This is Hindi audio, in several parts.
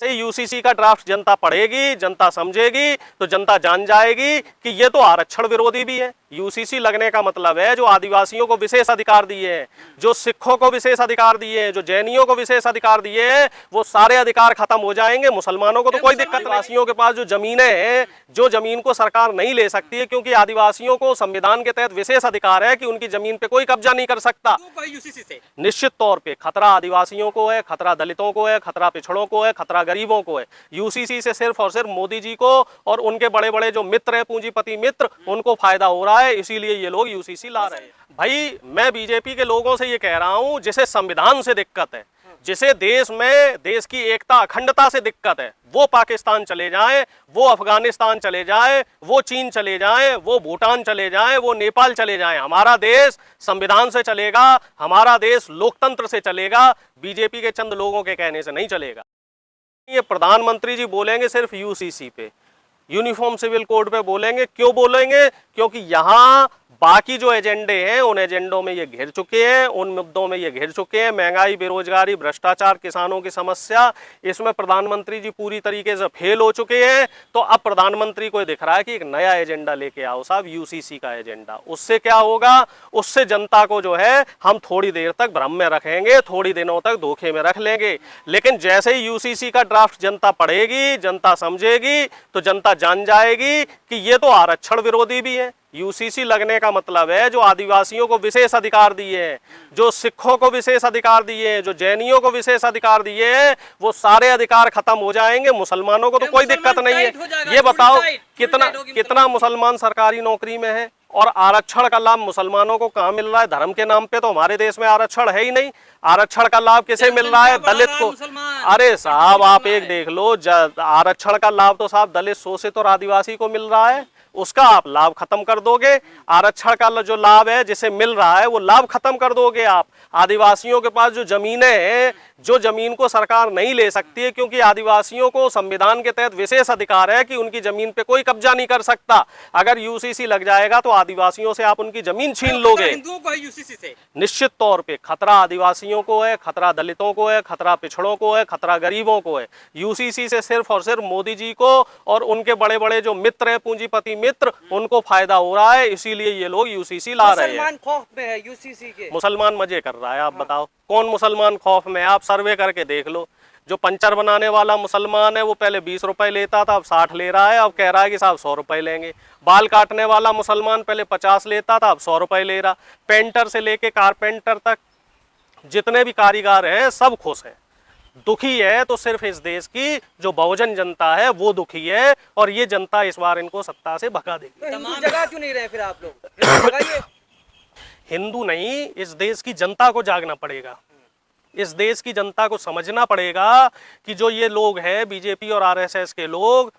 जैसे यूसीसी का ड्राफ्ट जनता पढ़ेगी, जनता समझेगी, तो जनता जान जाएगी कि ये तो आरक्षण विरोधी भी है। यूसीसी लगने का मतलब है जो आदिवासियों को विशेष अधिकार दिए हैं, जो सिखों को विशेष अधिकार दिए हैं, जो जैनियों को विशेष अधिकार दिए हैं, वो सारे अधिकार खत्म हो जाएंगे। मुसलमानों को तो कोई दिक्कत नहीं। आदिवासियों के पास जो जमीनें हैं, जो जमीन को सरकार नहीं ले सकती है, क्योंकि आदिवासियों को संविधान के तहत विशेष अधिकार है कि उनकी जमीन पे कोई कब्जा नहीं कर सकता। यूसीसी से निश्चित तौर पे खतरा आदिवासियों को है, खतरा दलितों को है, खतरा पिछड़ों को है, खतरा गरीबों को है। यूसीसी से सिर्फ और सिर्फ मोदी जी को और उनके बड़े बड़े जो मित्र हैं, पूंजीपति मित्र, उनको फायदा हो रहा है, इसीलिए ये लोग यूसीसी ला रहे हैं। भाई मैं बीजेपी के लोगों से ये कह रहा हूं, जिसे संविधान से दिक्कत है, जिसे देश में देश की एकता अखंडता से दिक्कत है, वो पाकिस्तान चले जाएं, वो अफगानिस्तान चले जाएं, वो चीन चले जाएं, वो भूटान चले जाएं, वो नेपाल चले जाएं। हमारा देश संविधान से चलेगा, हमारा देश लोकतंत्र से चलेगा, बीजेपी के चंद लोगों के कहने से नहीं चलेगा। ये प्रधानमंत्री जी बोलेंगे सिर्फ यूसीसी पे, यूनिफॉर्म सिविल कोड पे बोलेंगे। क्यों बोलेंगे? क्योंकि यहाँ बाकी जो एजेंडे हैं, उन एजेंडों में ये घिर चुके हैं, उन मुद्दों में ये घिर चुके हैं। महंगाई, बेरोजगारी, भ्रष्टाचार, किसानों की समस्या, इसमें प्रधानमंत्री जी पूरी तरीके से फेल हो चुके हैं। तो अब प्रधानमंत्री को दिख रहा है कि एक नया एजेंडा लेके आओ साहब, यूसीसी का एजेंडा। उससे क्या होगा? उससे जनता को जो है हम थोड़ी देर तक भ्रम में रखेंगे, थोड़ी दिनों तक धोखे में रख लेंगे। लेकिन जैसे ही यूसीसी का ड्राफ्ट जनता पढ़ेगी, जनता समझेगी, तो जनता जान जाएगी कि ये तो आरक्षण विरोधी भी है। यूसीसी लगने का मतलब है जो आदिवासियों को विशेष अधिकार दिए हैं, जो सिखों को विशेष अधिकार दिए हैं, जो जैनियों को विशेष अधिकार दिए हैं, वो सारे अधिकार खत्म हो जाएंगे। मुसलमानों को तो कोई दिक्कत नहीं है। ये बताओ कितना मुसलमान सरकारी नौकरी में है, और आरक्षण का लाभ मुसलमानों को कहाँ मिल रहा है? धर्म के नाम पे तो हमारे देश में आरक्षण है ही नहीं। आरक्षण का लाभ किसे मिल रहा है? दलित को। अरे साहब आप एक देख लो, आरक्षण का लाभ तो साहब दलित, शोषित और आदिवासी को मिल रहा है, उसका आप लाभ खत्म कर दोगे। आरक्षण का जो लाभ है जिसे मिल रहा है, वो लाभ खत्म कर दोगे आप। आदिवासियों के पास जो जमीनें हैं, जो जमीन को सरकार नहीं ले सकती है, क्योंकि आदिवासियों को संविधान के तहत विशेष अधिकार है कि उनकी जमीन पे कोई कब्जा नहीं कर सकता। अगर यूसीसी लग जाएगा तो आदिवासियों से आप उनकी जमीन छीन लोगे। हिंदुओं को है यूसीसी से निश्चित तौर पे खतरा आदिवासियों को है, खतरा दलितों को है, खतरा पिछड़ों को है, खतरा गरीबों को है। यूसीसी से सिर्फ और सिर्फ मोदी जी को और उनके बड़े बड़े जो मित्र हैं, पूंजीपति मित्र, उनको फायदा हो रहा है, इसीलिए ये लोग यूसीसी ला रहे हैं। मुसलमान खौफ में है यूसीसी के। मुसलमान मजे कर रहा है। आप बताओ कौन मुसलमान खौफ में है? आप सर्वे करके देख लो। जो पंचर बनाने वाला मुसलमान है वो पहले 20 रुपए लेता था, अब 60 ले रहा है, अब कह रहा है कि साहब 100 रुपए लेंगे। बाल काटने वाला मुसलमान पहले 50 लेता था, अब 100 रुपए ले रहा। पेंटर से लेके कारपेंटर तक जितने भी कारीगर हैं सब खुश हैं। दुखी है तो सिर्फ इस देश की जो बहुजन जनता है वो दुखी है, और ये जनता इस बार इनको सत्ता से भगा देगी। हिंदू जगह क्यों नहीं रहे फिर आप लोग? हिंदू नहीं, इस देश की जनता को जागना पड़ेगा। इस देश की जनता को समझना पड़ेगा कि जो ये लोग हैं, बीजेपी और आरएसएस के लोग,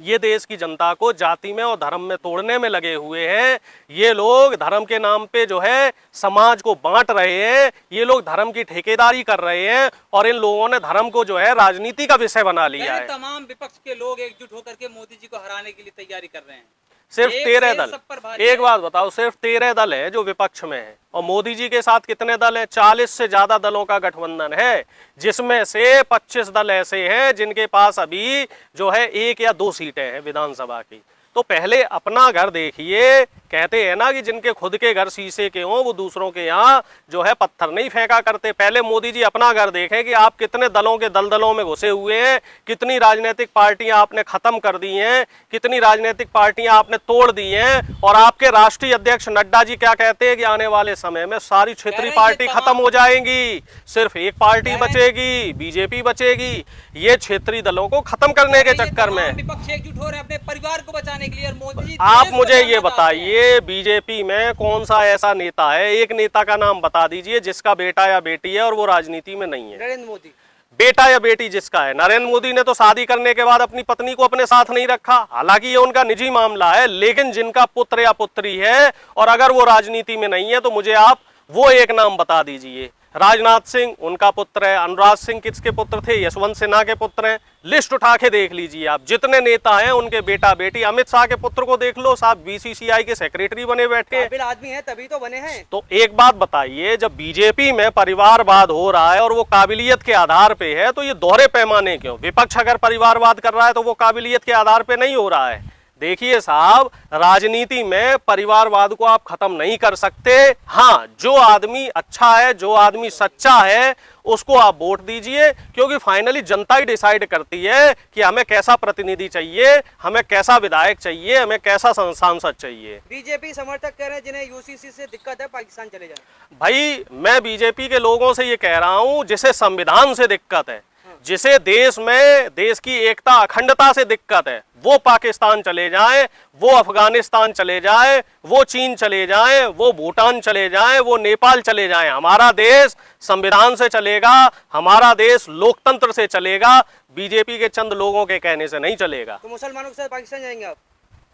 ये देश की जनता को जाति में और धर्म में तोड़ने में लगे हुए हैं। ये लोग धर्म के नाम पे जो है समाज को बांट रहे हैं, ये लोग धर्म की ठेकेदारी कर रहे हैं, और इन लोगों ने धर्म को जो है राजनीति का विषय बना लिया है। तमाम विपक्ष के लोग एकजुट होकर के मोदी जी को हराने के लिए तैयारी कर रहे हैं। सिर्फ 13 दल। एक बात बताओ, सिर्फ 13 दल है जो विपक्ष में है, और मोदी जी के साथ कितने दल है? 40 से ज्यादा दलों का गठबंधन है, जिसमें से 25 दल ऐसे हैं जिनके पास अभी जो है 1 या 2 सीटें हैं विधानसभा की। तो पहले अपना घर देखिए। कहते हैं ना कि जिनके खुद के घर शीशे के हों वो दूसरों के यहाँ जो है पत्थर नहीं फेंका करते। पहले मोदी जी अपना घर देखें कि आप कितने दलों के दलदलों में घुसे हुए हैं, कितनी राजनीतिक पार्टियां आपने खत्म कर दी हैं, कितनी राजनीतिक पार्टियां आपने तोड़ दी हैं। और आपके राष्ट्रीय अध्यक्ष नड्डा जी क्या कहते हैं कि आने वाले समय में सारी क्षेत्रीय पार्टी खत्म हो जाएंगी, सिर्फ एक पार्टी बचेगी, बीजेपी बचेगी। ये क्षेत्रीय दलों को खत्म करने के चक्कर में विपक्ष एकजुट हो रहे हैं अपने परिवार को बचाने के लिए। और मोदी जी, आप मुझे ये बताइए, बीजेपी में कौन सा ऐसा नेता है, एक नेता का नाम बता दीजिए जिसका बेटा या बेटी है और वो राजनीति में नहीं है? नरेंद्र मोदी। बेटा या बेटी जिसका है। नरेंद्र मोदी ने तो शादी करने के बाद अपनी पत्नी को अपने साथ नहीं रखा, हालांकि ये उनका निजी मामला है, लेकिन जिनका पुत्र या पुत्री है और अगर वो राजनीति में नहीं है तो मुझे आप वो एक नाम बता दीजिए। राजनाथ सिंह उनका पुत्र है, अनुराग सिंह किसके पुत्र थे? यशवंत सिन्हा के पुत्र हैं। लिस्ट उठा के देख लीजिए आप, जितने नेता हैं उनके बेटा बेटी, अमित शाह के पुत्र को देख लो, साहब बीसीसीआई के सेक्रेटरी बने बैठे हैं। काबिल आदमी है तभी तो बने हैं। तो एक बात बताइए, जब बीजेपी में परिवारवाद हो रहा है और वो काबिलियत के आधार पे है, तो ये दोहरे पैमाने क्यों? विपक्ष अगर परिवारवाद कर रहा है तो वो काबिलियत के आधार पे नहीं हो रहा है। देखिए साहब, राजनीति में परिवारवाद को आप खत्म नहीं कर सकते। हाँ, जो आदमी अच्छा है, जो आदमी सच्चा है, उसको आप वोट दीजिए, क्योंकि फाइनली जनता ही डिसाइड करती है कि हमें कैसा प्रतिनिधि चाहिए, हमें कैसा विधायक चाहिए, हमें कैसा सांसद चाहिए। बीजेपी समर्थक कह रहे हैं जिन्हें यूसीसी से दिक्कत है पाकिस्तान चले जाए। भाई, मैं बीजेपी के लोगों से ये कह रहा हूं, जिसे संविधान से दिक्कत है, जिसे देश में देश की एकता अखंडता से दिक्कत है, वो पाकिस्तान चले जाएं, वो अफगानिस्तान चले जाएं, वो चीन चले जाएं, वो भूटान चले जाएं, वो नेपाल चले जाएं। हमारा देश संविधान से चलेगा, हमारा देश लोकतंत्र से चलेगा, बीजेपी के चंद लोगों के कहने से नहीं चलेगा। तो मुसलमानों के साथ पाकिस्तान जाएंगे आप?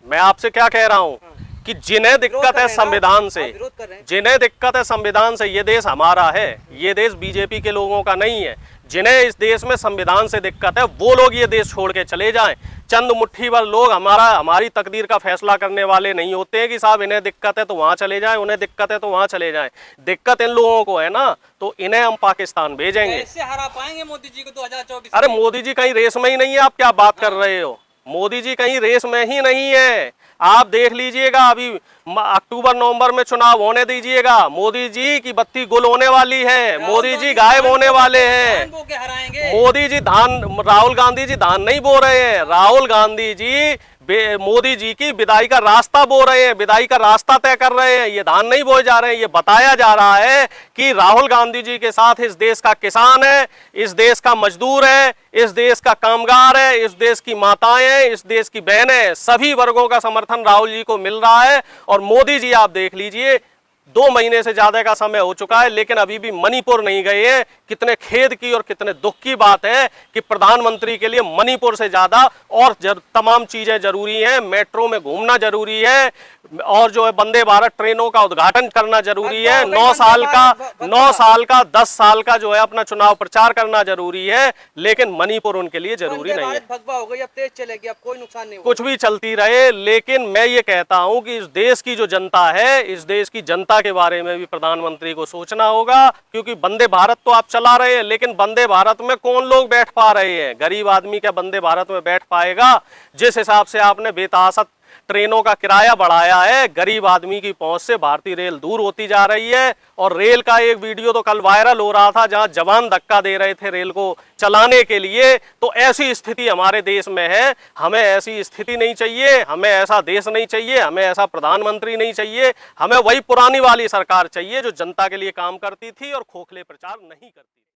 मैं आपसे क्या कह रहा हूं कि जिन्हें दिक्कत है संविधान से, जिन्हें दिक्कत है संविधान से, ये देश हमारा है, ये देश बीजेपी के लोगों का नहीं है। जिन्हें इस देश में संविधान से दिक्कत है, वो लोग ये देश छोड़ के चले जाएं। चंद मुट्ठी भर लोग हमारी तकदीर का फैसला करने वाले नहीं होते हैं कि साहब इन्हें दिक्कत है तो वहां चले जाएं, उन्हें दिक्कत है तो वहां चले जाएं। दिक्कत इन लोगों को है ना, तो इन्हें हम पाकिस्तान भेजेंगे। कैसे हरा पाएंगे मोदी जी को 2024? अरे मोदी जी कहीं रेस में ही नहीं है, आप क्या बात कर रहे हो? मोदी जी कहीं रेस में ही नहीं है। आप देख लीजिएगा, अभी अक्टूबर नवंबर में चुनाव होने दीजिएगा, मोदी जी की बत्ती गुल होने वाली है, मोदी जी गायब होने वाले हैं। मोदी जी धान, राहुल गांधी जी धान नहीं बो रहे हैं, राहुल गांधी जी मोदी जी की विदाई का रास्ता बो रहे हैं, विदाई का रास्ता तय कर रहे हैं। ये धान नहीं बोए जा रहे हैं। ये बताया जा रहा है कि राहुल गांधी जी के साथ इस देश का किसान है, इस देश का मजदूर है, इस देश का कामगार है, इस देश की माताएं हैं, इस देश की बहनें, सभी वर्गों का समर्थन राहुल जी को मिल रहा है। और मोदी जी आप देख लीजिए, 2 महीने से ज्यादा का समय हो चुका है, लेकिन अभी भी मणिपुर नहीं गए हैं। कितने खेद की और कितने दुख की बात है कि प्रधानमंत्री के लिए मणिपुर से ज्यादा और तमाम चीजें जरूरी हैं। मेट्रो में घूमना जरूरी है, और जो है वंदे भारत ट्रेनों का उद्घाटन करना जरूरी है। 9 साल का 10 साल का जो है अपना चुनाव प्रचार करना जरूरी है, लेकिन मणिपुर उनके लिए जरूरी नहीं है। भगवा हो गई, अब तेज चलेगी, अब कोई नुकसान नहीं, कुछ भी चलती रहे, लेकिन मैं ये कहता हूं कि इस देश की जो जनता है, इस देश की जनता के बारे में भी प्रधानमंत्री को सोचना होगा। क्योंकि वंदे भारत तो आप चला रहे हैं, लेकिन वंदे भारत में कौन लोग बैठ पा रहे हैं? गरीब आदमी क्या वंदे भारत में बैठ पाएगा? जिस हिसाब से आपने बेतहाशा ट्रेनों का किराया बढ़ाया है, गरीब आदमी की पहुंच से भारतीय रेल दूर होती जा रही है। और रेल का एक वीडियो तो कल वायरल हो रहा था, जहां जवान धक्का दे रहे थे रेल को चलाने के लिए। तो ऐसी स्थिति हमारे देश में है। हमें ऐसी स्थिति नहीं चाहिए, हमें ऐसा देश नहीं चाहिए, हमें ऐसा प्रधानमंत्री नहीं चाहिए। हमें वही पुरानी वाली सरकार चाहिए जो जनता के लिए काम करती थी और खोखले प्रचार नहीं करती।